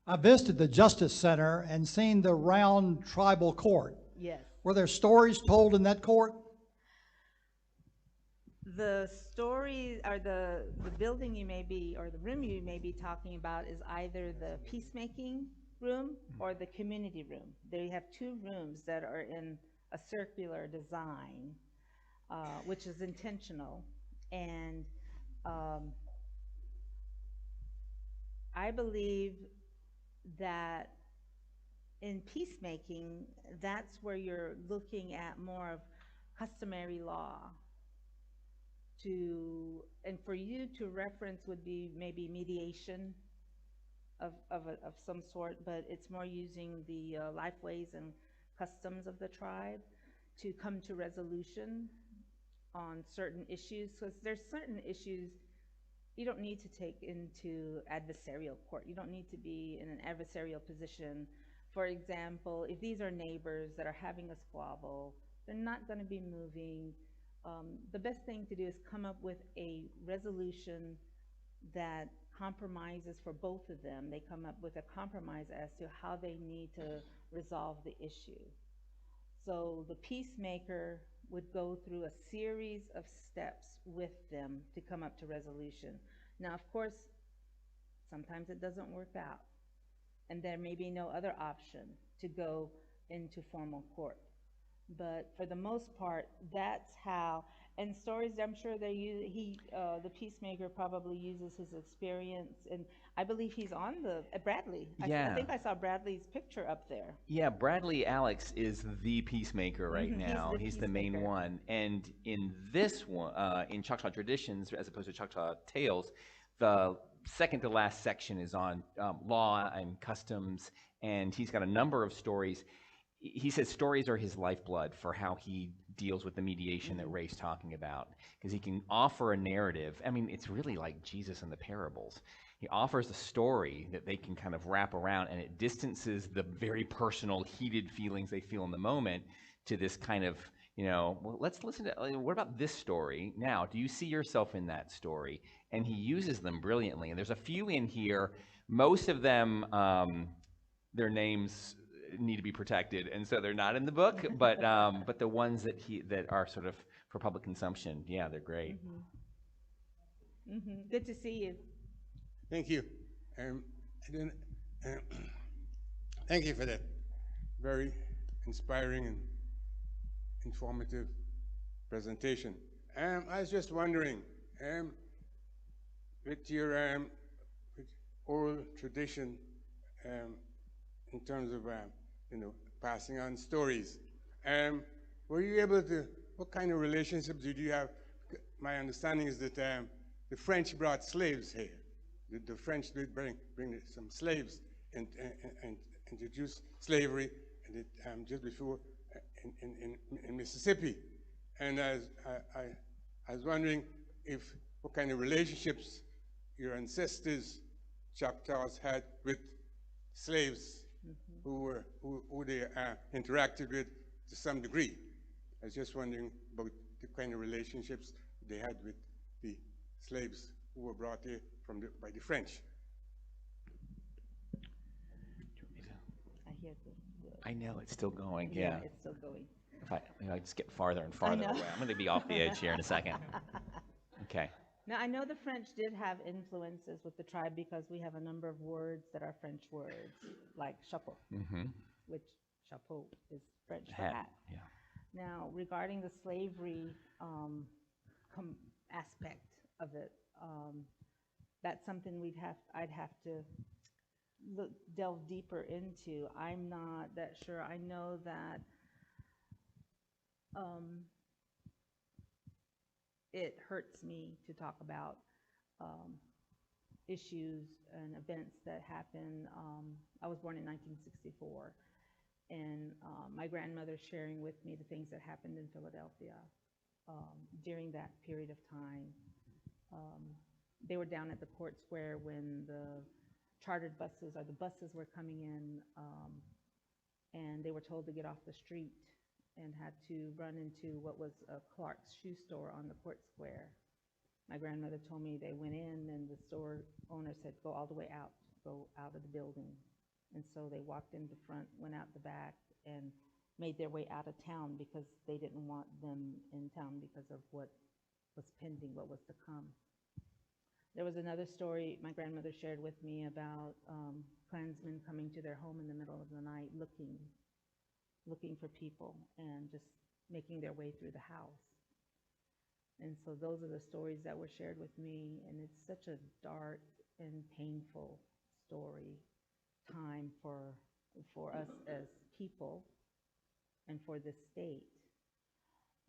I visited the Justice Center and seen the round tribal court. Yes. Were there stories told in that court? The story or the building you may be, or the room you may be talking about is either the peacemaking room or the community room. They have two rooms that are in a circular design, which is intentional. And I believe that in peacemaking, that's where you're looking at more of customary law. And for you to reference would be maybe mediation of some sort, but it's more using the life ways and customs of the tribe to come to resolution on certain issues. Because there's certain issues you don't need to take into adversarial court. You don't need to be in an adversarial position. For example, if these are neighbors that are having a squabble, they're not going to be moving. The best thing to do is come up with a resolution that compromises for both of them. They come up with a compromise as to how they need to resolve the issue. So the peacemaker would go through a series of steps with them to come up to resolution. Now, of course, sometimes it doesn't work out, and there may be no other option to go into formal court. But for the most part, that's how, and stories I'm sure they use, the peacemaker probably uses his experience, and I believe he's on Bradley. Yeah. I think I saw Bradley's picture up there. Yeah, Bradley Alex is the peacemaker right now. He's the main peacemaker. one. And in this one, in Choctaw traditions, as opposed to Choctaw tales, the second to last section is on law and customs, and he's got a number of stories. He says stories are his lifeblood for how he deals with the mediation that Rae's talking about, because he can offer a narrative. I mean, it's really like Jesus in the parables. He offers a story that they can kind of wrap around, and it distances the very personal, heated feelings they feel in the moment to this kind of, well, let's listen to, what about this story? Now, do you see yourself in that story? And he uses them brilliantly. And there's a few in here. Most of them, their names need to be protected, and so they're not in the book, but the ones that are sort of for public consumption, yeah, they're great. Good to see you. Thank you. Thank you for that very inspiring and informative presentation. I was just wondering, with your with oral tradition, in terms of passing on stories, were you able to? What kind of relationships did you have? My understanding is that the French brought slaves here. The French did bring some slaves and introduce slavery, and just before in Mississippi. And I was wondering what kind of relationships your ancestors, Choctaws, had with slaves who they interacted with to some degree. I was just wondering about the kind of relationships they had with the slaves who were brought here by the French. I hear I know, it's still going, yeah. It's still going. If I just get farther and farther away. I'm going to be off the edge here in a second. Okay. Now, I know the French did have influences with the tribe because we have a number of words that are French words, like chapeau, which chapeau is French for hat. Yeah. Now, regarding the slavery aspect of it, That's something I'd have to delve deeper into. I'm not that sure. I know that it hurts me to talk about issues and events that happen. I was born in 1964, and my grandmother sharing with me the things that happened in Philadelphia during that period of time. They were down at the Court Square when the chartered buses, or the buses, were coming in, and they were told to get off the street and had to run into what was a Clark's shoe store on the Court Square. My grandmother told me they went in, and the store owner said, go all the way out, go out of the building. And so they walked in the front, went out the back, and made their way out of town because they didn't want them in town because of what was pending, what was to come. There was another story my grandmother shared with me about Klansmen coming to their home in the middle of the night looking for people and just making their way through the house. And so those are the stories that were shared with me, and it's such a dark and painful time for us as people and for the state.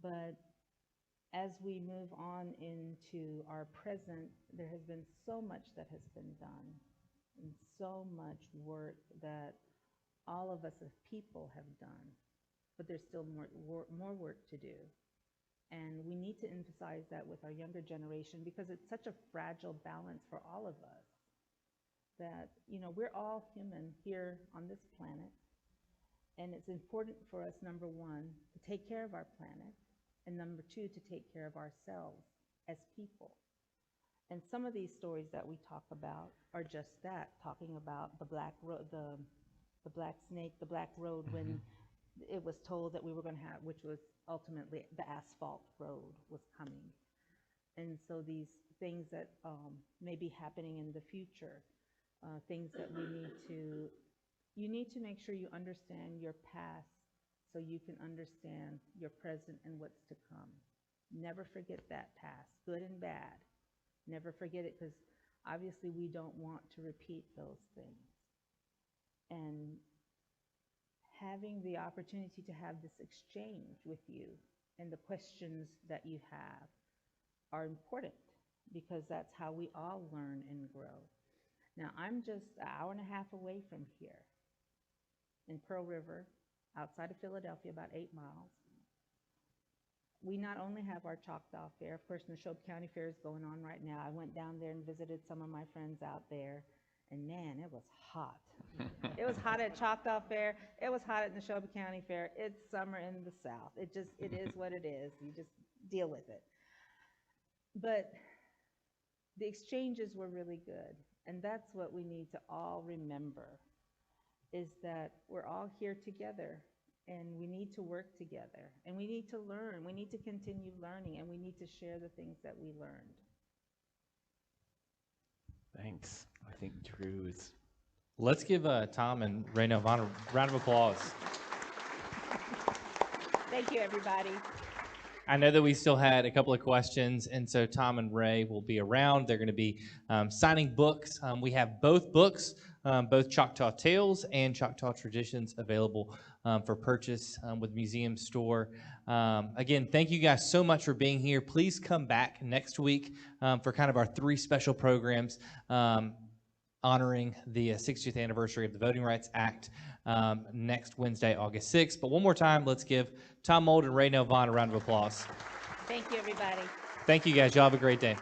But as we move on into our present, there has been so much that has been done, and so much work that all of us as people have done, but there's still more work to do. And we need to emphasize that with our younger generation, because it's such a fragile balance for all of us, that, you know, we're all human here on this planet, and it's important for us, number one, to take care of our planet, and number two, to take care of ourselves as people. And some of these stories that we talk about are just that, talking about the black road, the black snake, the black road, when it was told that we were going to have, which was ultimately the asphalt road was coming. And so these things that may be happening in the future, things that you need to make sure you understand your past so you can understand your present and what's to come. Never forget that past, good and bad. Never forget it, because obviously we don't want to repeat those things. And having the opportunity to have this exchange with you and the questions that you have are important, because that's how we all learn and grow. Now, I'm just an hour and a half away from here in Pearl River, outside of Philadelphia, about 8 miles. We not only have our Choctaw Fair, of course, Neshoba County Fair is going on right now. I went down there and visited some of my friends out there, and man, it was hot. It was hot at Choctaw Fair. It was hot at Neshoba County Fair. It's summer in the South. It is what it is. You just deal with it. But the exchanges were really good, and that's what we need to all remember, is that we're all here together, and we need to work together, and we need to learn. We need to continue learning, and we need to share the things that we learned. Thanks. I think Drew is... Let's give Tom and Rae Nell Vaughn a round of applause. Thank you, everybody. I know that we still had a couple of questions, and so Tom and Rae will be around. They're going to be signing books. We have both books, both Choctaw Tales and Choctaw Traditions, available for purchase with Museum Store. Again, thank you guys so much for being here. Please come back next week for kind of our 3 special programs honoring the 60th anniversary of the Voting Rights Act next Wednesday, August 6th. But one more time, let's give Tom Mould and Rae Nell Vaughn a round of applause. Thank you, everybody. Thank you, guys. Y'all have a great day.